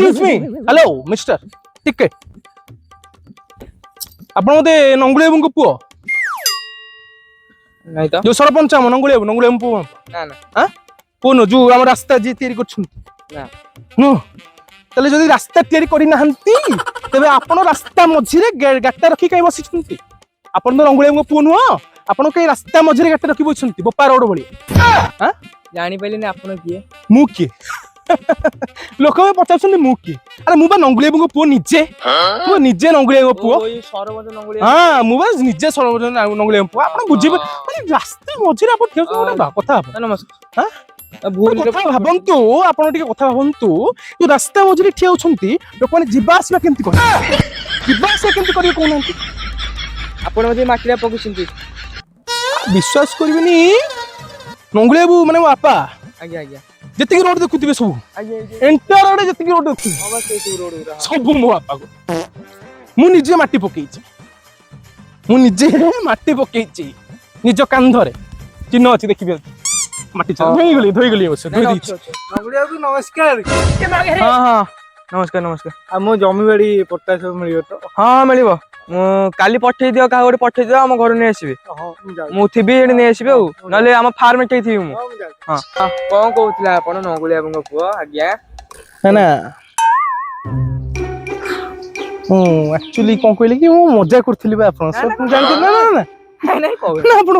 excuse me hello mister टिके आपण मते नंगुली बाबू को पुओ नहीं तो जो सरपंच हम नंगुली बाबू पुओ ना ना हां कोन जो हम रास्ता जी तैयारी करछन ना नो तले जदी रास्ता तैयारी करि नाहंती तबे आपण रास्ता मझी रे गाटा रखी काई बसी छुंती आपण तो नंगुली बाबू पुओ नुह आपण के रास्ता मझी रे गाटा रखी बसछंती बोपा रोड भली हां जानी पहले ने आपण किए मु किए लोक पचार मु किए अरे मु बा नंगुली बाबू पुओ निजे मु निजे नंगुली बाबू पुओ ओई सरबत नंगुली हाँ मु बस निजे सरबत नंगुली बाबू पुओ आपण बुझिबे माने रास्ता मझी रे आपण ठेउ कोन कथा नमस्कार हां भूल कथा भाबंतु आपण टिके कथा भाबंतु जो रास्ता मझी ठिया होछंती लोक माने जिबा आसबा केमति कर जिबा आसबा केमति करियो कोनंती आपण मध्ये माटिया पकुछंती विश्वास करबिनी नंगुली बाबू माने बापा आज्ञा आज्ञा जति रोड देखुथिबे सब आज्ञा एंटायर रोड जति रोड देखुथिबे बाबा के रोड उरा सब मो बापा को मु निजे माटी पकेइछि मु निजे माटी पकेइछि निज कांधरे चिन्ह अछि देखिबे माटी चल धोई गली बस धोई दी नंगुली बाबू नमस्कार हाँ हाँ नमस्कार नमस्कार आ मो जमी बाड़ी पट्टा सब मिलियो तो हाँ मिल काली पठे दियो क्या गोटे पठे दियो हम घर नहीं आसबे हां मु थिबी एडी नहीं आसबे नले हम फार्म एठी थिबी मु हां कोन कहउतला आपण नंगुली बाबू को पुओ आज्ञा है ना एक्चुअली कौन कहले कि मु मजा करथिली बा आपण सब जानि ना ना ना नहीं नहीं कहू ना आपण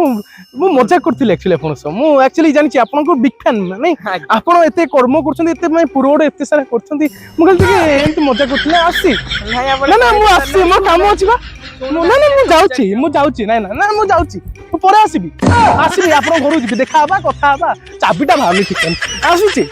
मु मजा करथिली एक्चुअली आपण सब मु एक्चुअली जानि छी आपण को बिग फैन नहीं आपण एते कर्म करछन एते मैं पुरोड एते सारा करछन मु कहली कि एंत मजा करथिले आसी नहीं आपण ना ना मु आसी मो काम अछि बा ना ना मु जाउची ना ना ना मु जाउची मु परे आसीबी आसीबी आपण घर जिबी देखा बा कथा बा चाबीटा भामी ठीक आसीची